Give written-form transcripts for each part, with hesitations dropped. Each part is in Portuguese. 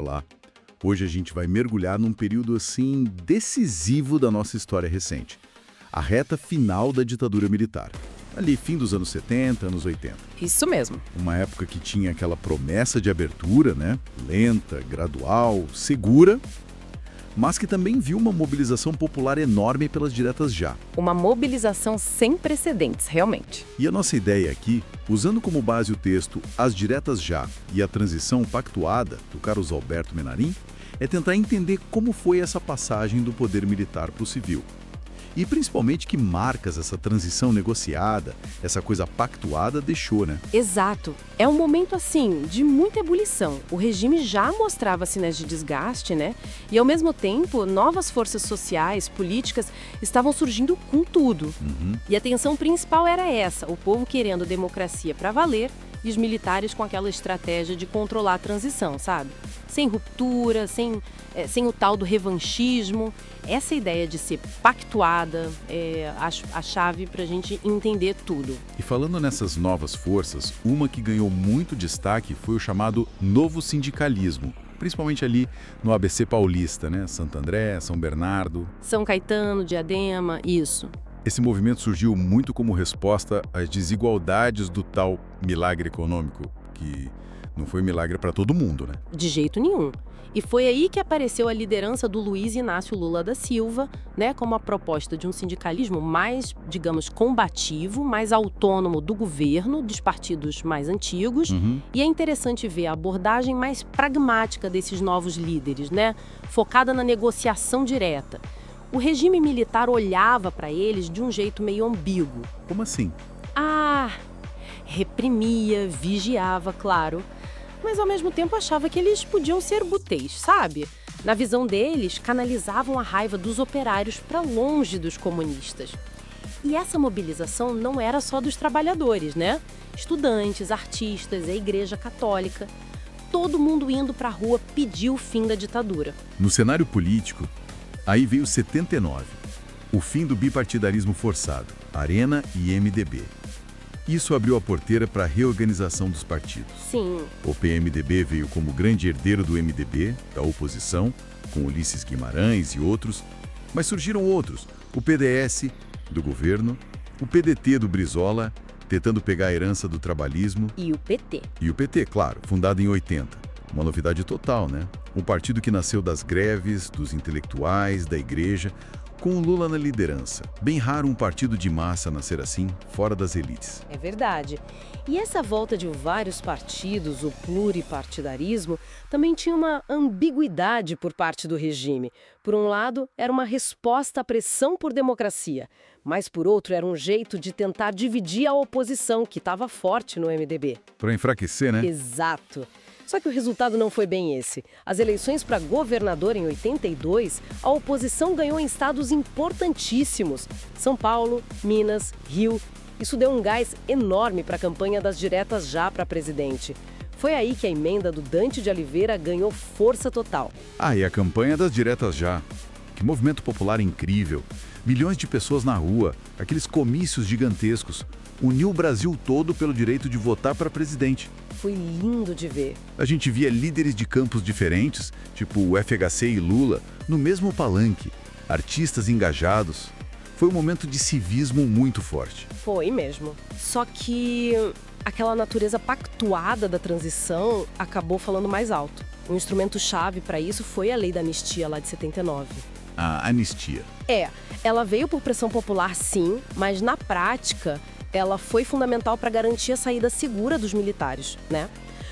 Olá. Hoje a gente vai mergulhar num período assim decisivo da nossa história recente. A reta final da ditadura militar. Ali, fim dos anos 70, anos 80. Isso mesmo. Uma época que tinha aquela promessa de abertura, né? Lenta, gradual, segura, mas que também viu uma mobilização popular enorme pelas diretas já. Uma mobilização sem precedentes, realmente. E a nossa ideia aqui, usando como base o texto As Diretas Já e a Transição Pactuada, do Carlos Alberto Menarim, é tentar entender como foi essa passagem do poder militar para o civil. E principalmente que marcas essa transição negociada, essa coisa pactuada deixou, né? Exato. É um momento, assim, de muita ebulição. O regime já mostrava sinais de desgaste, né? E, ao mesmo tempo, novas forças sociais, políticas, estavam surgindo com tudo. E a tensão principal era essa, o povo querendo democracia para valer e os militares com aquela estratégia de controlar a transição, sabe? Sem ruptura, sem o tal do revanchismo. Essa ideia de ser pactuada é a chave para a gente entender tudo. E falando nessas novas forças, uma que ganhou muito destaque foi o chamado novo sindicalismo, principalmente ali no ABC paulista, né? Santo André, São Bernardo. São Caetano, Diadema, isso. Esse movimento surgiu muito como resposta às desigualdades do tal milagre econômico, que não foi milagre para todo mundo, né? De jeito nenhum. E foi aí que apareceu a liderança do Luiz Inácio Lula da Silva, né, como a proposta de um sindicalismo mais, digamos, combativo, mais autônomo do governo, dos partidos mais antigos. E é interessante ver a abordagem mais pragmática desses novos líderes, né, focada na negociação direta. O regime militar olhava para eles de um jeito meio ambíguo. Como assim? Reprimia, vigiava, claro, mas ao mesmo tempo achava que eles podiam ser buteis, sabe? Na visão deles, canalizavam a raiva dos operários para longe dos comunistas. E essa mobilização não era só dos trabalhadores, né? Estudantes, artistas, a Igreja Católica, todo mundo indo para a rua pedir o fim da ditadura. No cenário político, aí veio 79, o fim do bipartidarismo forçado, Arena e MDB. Isso abriu a porteira para a reorganização dos partidos. Sim. O PMDB veio como grande herdeiro do MDB, da oposição, com Ulisses Guimarães e outros, mas surgiram outros, o PDS, do governo, o PDT do Brizola, tentando pegar a herança do trabalhismo. E o PT. E o PT, claro, fundado em 80. Uma novidade total, né? Um partido que nasceu das greves, dos intelectuais, da igreja, com o Lula na liderança. Bem raro um partido de massa nascer assim, fora das elites. É verdade. E essa volta de vários partidos, o pluripartidarismo, também tinha uma ambiguidade por parte do regime. Por um lado, era uma resposta à pressão por democracia, mas por outro, era um jeito de tentar dividir a oposição, que estava forte no MDB. Para enfraquecer, né? Exato. Só que o resultado não foi bem esse. As eleições para governador em 82, a oposição ganhou em estados importantíssimos. São Paulo, Minas, Rio. Isso deu um gás enorme para a campanha das diretas já para presidente. Foi aí que a emenda do Dante de Oliveira ganhou força total. E a campanha das diretas já. Que movimento popular incrível. Milhões de pessoas na rua, aqueles comícios gigantescos. Uniu o Brasil todo pelo direito de votar para presidente. Foi lindo de ver. A gente via líderes de campos diferentes, tipo o FHC e Lula, no mesmo palanque. Artistas engajados. Foi um momento de civismo muito forte. Foi mesmo. Só que aquela natureza pactuada da transição acabou falando mais alto. Um instrumento-chave para isso foi a Lei da Anistia lá de 79. A anistia. Ela veio por pressão popular, sim, mas na prática ela foi fundamental para garantir a saída segura dos militares, né?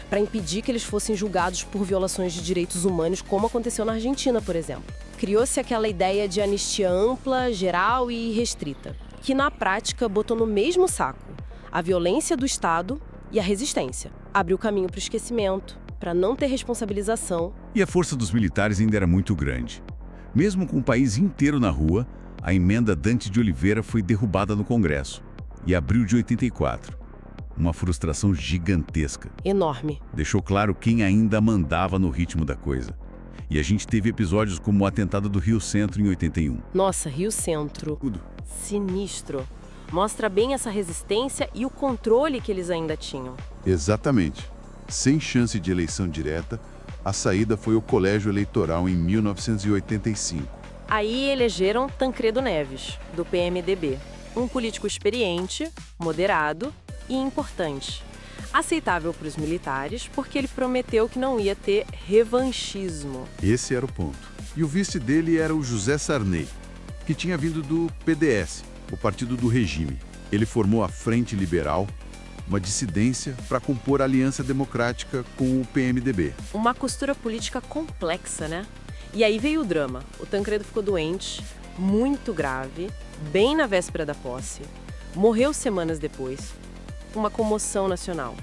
Para impedir que eles fossem julgados por violações de direitos humanos, como aconteceu na Argentina, por exemplo. Criou-se aquela ideia de anistia ampla, geral e restrita, que na prática botou no mesmo saco a violência do Estado e a resistência. Abriu caminho para o esquecimento, para não ter responsabilização. E a força dos militares ainda era muito grande. Mesmo com o país inteiro na rua, a emenda Dante de Oliveira foi derrubada no Congresso. E abril de 84. Uma frustração gigantesca. Enorme. Deixou claro quem ainda mandava no ritmo da coisa. E a gente teve episódios como o atentado do Rio Centro em 81. Nossa, Rio Centro. Tudo. Sinistro. Mostra bem essa resistência e o controle que eles ainda tinham. Exatamente. Sem chance de eleição direta, A saída foi o colégio eleitoral em 1985. Aí elegeram Tancredo Neves, do PMDB, um político experiente, moderado e importante. Aceitável para os militares, porque ele prometeu que não ia ter revanchismo. Esse era o ponto. E o vice dele era o José Sarney, que tinha vindo do PDS, o partido do regime. Ele formou a Frente Liberal, uma dissidência para compor a aliança democrática com o PMDB. Uma costura política complexa, né? E aí veio o drama. O Tancredo ficou doente, muito grave, bem na véspera da posse. Morreu semanas depois. Uma comoção nacional.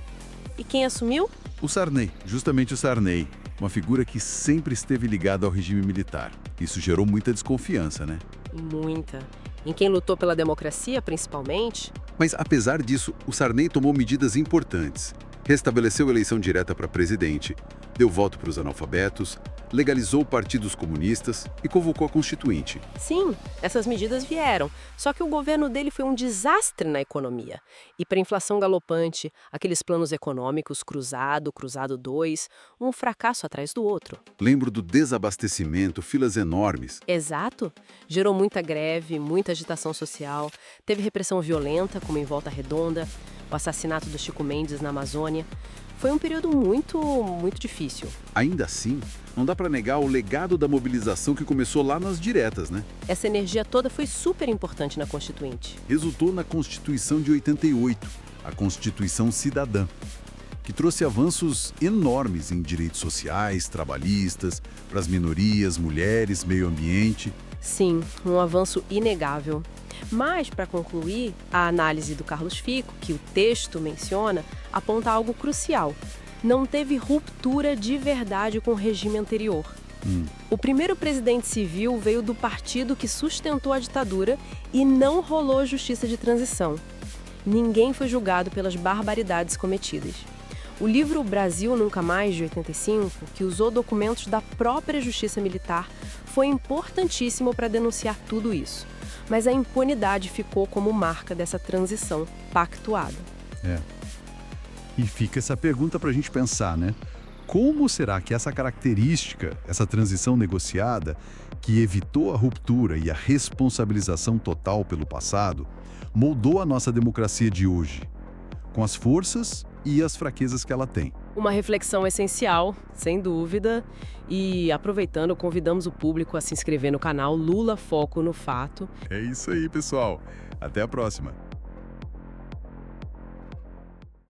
E quem assumiu? O Sarney, justamente o Sarney, uma figura que sempre esteve ligada ao regime militar. Isso gerou muita desconfiança, né? Muita. Em quem lutou pela democracia, principalmente. Mas, apesar disso, o Sarney tomou medidas importantes. Restabeleceu a eleição direta para presidente, deu voto para os analfabetos, legalizou partidos comunistas e convocou a Constituinte. Sim, essas medidas vieram. Só que o governo dele foi um desastre na economia. E para a inflação galopante, aqueles planos econômicos Cruzado 2, um fracasso atrás do outro. Lembro do desabastecimento, filas enormes. Exato. Gerou muita greve, muita agitação social, teve repressão violenta, como em Volta Redonda, o assassinato do Chico Mendes na Amazônia. Foi um período muito difícil. Ainda assim, não dá para negar o legado da mobilização que começou lá nas diretas, né? Essa energia toda foi super importante na Constituinte. Resultou na Constituição de 88, a Constituição Cidadã, que trouxe avanços enormes em direitos sociais, trabalhistas, para as minorias, mulheres, meio ambiente. Sim, um avanço inegável. Mas, para concluir, a análise do Carlos Fico, que o texto menciona, aponta algo crucial. Não teve ruptura de verdade com o regime anterior. O primeiro presidente civil veio do partido que sustentou a ditadura e não rolou justiça de transição. Ninguém foi julgado pelas barbaridades cometidas. O livro Brasil Nunca Mais, de 85, que usou documentos da própria justiça militar, foi importantíssimo para denunciar tudo isso. Mas a impunidade ficou como marca dessa transição pactuada. E fica essa pergunta para a gente pensar, né? Como será que essa característica, essa transição negociada, que evitou a ruptura e a responsabilização total pelo passado, moldou a nossa democracia de hoje, com as forças e as fraquezas que ela tem? Uma reflexão essencial, sem dúvida. E aproveitando, convidamos o público a se inscrever no canal Lula Foco no Fato. É isso aí, pessoal. Até a próxima.